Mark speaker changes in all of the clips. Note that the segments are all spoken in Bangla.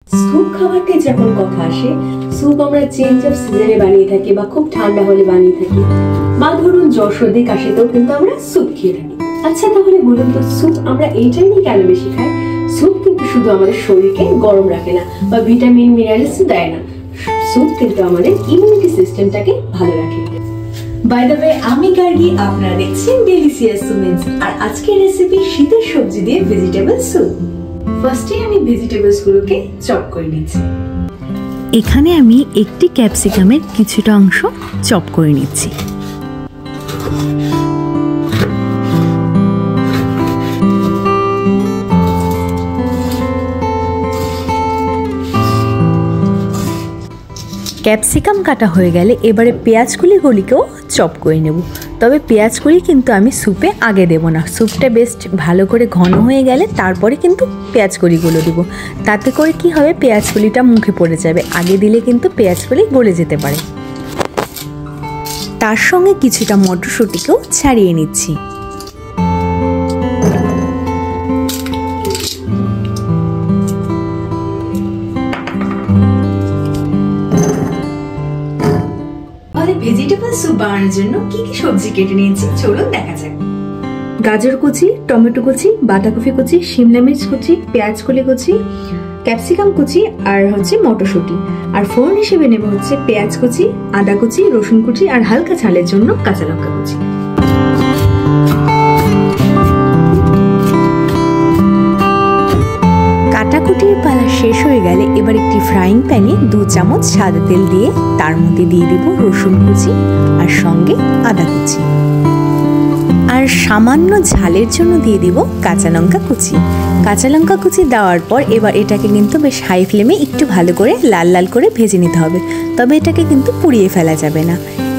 Speaker 1: স্যুপ খাবারটি যখন কথা আসে, স্যুপ আমরা চেঞ্জ অফ সিজনে বানিয়ে থাকি বা খুব ঠান্ডা হলে বানিয়ে থাকি, বা ধরুন জ্বর সর্দি কাশিতেও কিন্তু আমরা স্যুপ খেয়ে থাকি। আচ্ছা, তাহলে বলুন তো স্যুপ আমরা এই টাইমে কেন বেশি খাই? স্যুপ কিন্তু শুধু আমাদের শরীরকে গরম রাখে না বা ভিটামিন মিনারেলস দেয় না, স্যুপ কিন্তু আমাদের ইমিউনিটি সিস্টেমটাকে ভালো রাখে।
Speaker 2: বাই দ্য ওয়ে, আমি গার্গী, আপনারা দেখছেন ডেলিসিয়াস উমেন্স, আর আজকের রেসিপি শীতের সবজি দিয়ে ভেজিটেবল স্যুপ। ফার্স্টে আমি ভেজিটেবলস গুলোকে চপ করে নিচ্ছি।
Speaker 3: এখানে আমি একটি ক্যাপসিকামের কিছুটা অংশ চপ করে নিচ্ছি। ক্যাপসিকাম কাটা হয়ে গেলে এবারে পেঁয়াজগুলিকেও চপ করে নেব। তবে পেঁয়াজগুলি কিন্তু আমি স্যুপে আগে দেব না, স্যুপটা বেশ ভালো করে ঘন হয়ে গেলে তারপরে কিন্তু পেঁয়াজগুলিগুলো দেবো। তাতে করে কি হবে, পেঁয়াজগুলিটা মুখে পড়ে যাবে, আগে দিলে কিন্তু পেঁয়াজগুলি গলে যেতে পারে। তার সঙ্গে কিছুটা মটরশুঁটিকেও ছাড়িয়ে নিচ্ছি।
Speaker 2: ভেজিটেবল স্যুপ বানানোর জন্য কি কি সবজি কেটে নিয়েছি চলুন দেখা যাক।
Speaker 3: গাজর কুচি, টমেটো কুচি, বাঁধাকপি কুচি, শিমলা মির্চ কুচি, পেঁয়াজ কলি কুচি, ক্যাপসিকাম কুচি আর মটরশুঁটি। আর ফোড়ন হিসেবে নেব পেঁয়াজ কুচি, আদা কুচি, রসুন কুচি আর হালকা ঝালের জন্য কাঁচা লঙ্কা কুচি। কাটাকুটির পালা শেষ হয়ে গেলে এবার একটি ফ্রাইং প্যানে 2 চামচ সাদা তেল দিয়ে তার মধ্যে দিয়ে দেব রসুন কুচি আর সঙ্গে আদা কুচি, আর সামান্য ঝালের জন্য দিয়ে দিব কাঁচা লঙ্কা কুচি। কাঁচা লঙ্কা কুচি দেওয়ার পর এবার এটাকে কিন্তু বেশ হাই ফ্লেমে একটু ভালো করে লাল লাল করে ভেজে নিতে হবে, তবে এটাকে কিন্তু পুড়িয়ে ফেলা যাবে না।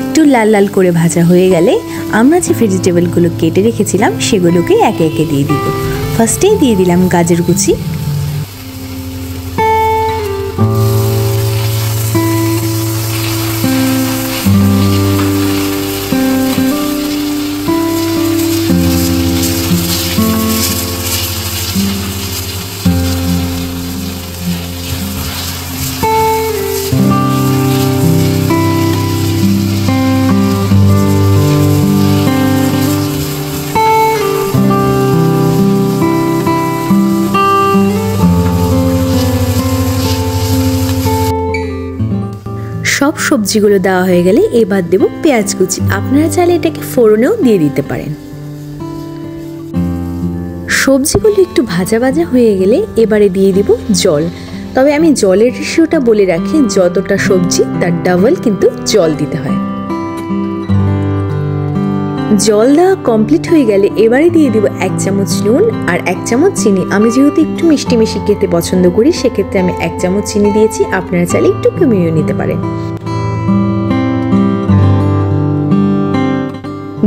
Speaker 3: একটু লাল লাল করে ভাজা হয়ে গেলে আমরা যে ভেজিটেবলগুলো কেটে রেখেছিলাম সেগুলোকে একে একে দিয়ে দিব। ফার্স্টেই দিয়ে দিলাম গাজর কুচি, সব সবজিগুলো দেওয়া হয়ে গেলে এবার দেব পেঁয়াজ কুচি। আপনারা চাইলে এটাকে ফোড়নেও দিয়ে দিতে পারেন। সবজিগুলো একটু ভাজা ভাজা হয়ে গেলে এবারে দিয়ে দিব জল। তবে আমি জলের রেশিওটা বলে রাখি, যতটা সবজি তার ডাবল কিন্তু জল দিতে হয়। জল দেওয়া কমপ্লিট হয়ে গেলে এবারে দিয়ে দিব 1 চামচ নুন আর 1 চামচ চিনি। আমি যেহেতু একটু মিষ্টি মিষ্টি খেতে পছন্দ করি, সেক্ষেত্রে আমি 1 চামচ চিনি দিয়েছি, আপনারা চাইলে একটু কমিয়ে নিতে পারেন।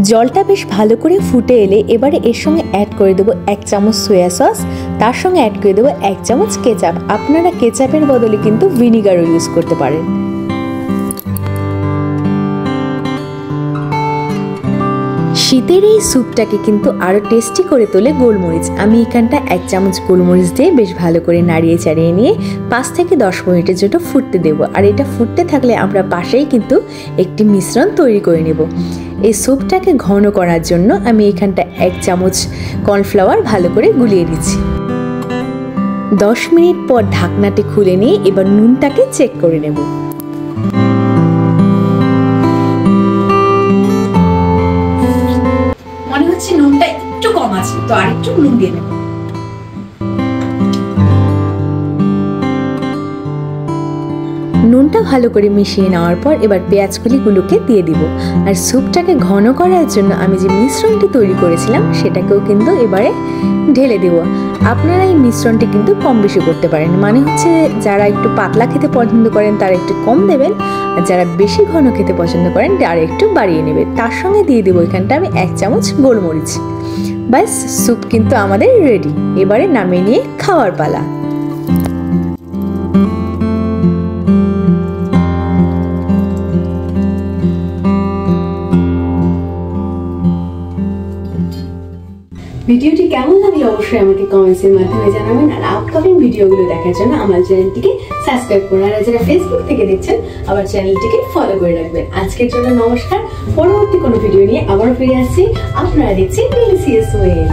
Speaker 3: জলটা বেশ ভালো করে ফুটে এলে এবারে এর সঙ্গে অ্যাড করে দেবো 1 চামচ সয়া সস, তার সঙ্গে অ্যাড করে দেবো 1 চামচ কেচাপ। আপনারা কেচাপের বদলে কিন্তু ভিনিগারও ইউজ করতে পারেন। শীতের এই স্যুপটাকে কিন্তু আরও টেস্টি করে তোলে গোলমরিচ। আমি এখানটা 1 চামচ গোলমরিচ দিয়ে বেশ ভালো করে নাড়িয়ে চাড়িয়ে নিয়ে 5 থেকে 10 মিনিটের জন্য ফুটতে দেব। আর এটা ফুটতে থাকলে আমরা পাশেই কিন্তু একটি মিশ্রণ তৈরি করে নেব। এই স্যুপটাকে ঘন করার জন্য আমি এখানটা 1 চামচ কর্নফ্লাওয়ার ভালো করে গুলিয়ে দিচ্ছি। 10 মিনিট পর ঢাকনাটি খুলে নিয়ে এবার নুনটাকে চেক করে নেব।
Speaker 2: মনে হচ্ছে নুনটা একটু কম আছে, তো আরেকটু নুন দিয়ে নেব।
Speaker 3: নুনটা ভালো করে মিশিয়ে নেওয়ার পর এবার পেঁয়াজকলিগুলোকে দিয়ে দিব। আর স্যুপটাকে ঘন করার জন্য আমি যে মিশ্রণটি তৈরি করেছিলাম সেটাকেও কিন্তু এবারে ঢেলে দেব। আপনারা এই মিশ্রণটি কিন্তু কম বেশি করতে পারেন, মানে হচ্ছে যারা একটু পাতলা খেতে পছন্দ করেন তারা একটু কম দেবেন, আর যারা বেশি ঘন খেতে পছন্দ করেন তারা একটু বাড়িয়ে নেবেন। তার সঙ্গে দিয়ে দেবো এখানটা আমি 1 চামচ গোলমরিচ। ব্যাস, স্যুপ কিন্তু আমাদের রেডি। এবারে নামিয়ে নিয়ে খাওয়ার পালা।
Speaker 1: ভিডিওটি কেমন লাগলো অবশ্যই আমাকে কমেন্টসের মাধ্যমে জানাবেন, আর আপকামিং ভিডিওগুলো দেখার জন্য আমার চ্যানেলটিকে সাবস্ক্রাইব করুন, আর যারা ফেসবুক থেকে দেখছেন আমার চ্যানেলটিকে ফলো করে রাখবেন। আজকের জন্য নমস্কার, পরবর্তী কোনো ভিডিও নিয়ে আবার ফিরে আসছি। আপনারা দেখছেন ডেলিসিয়াস ওয়েজ।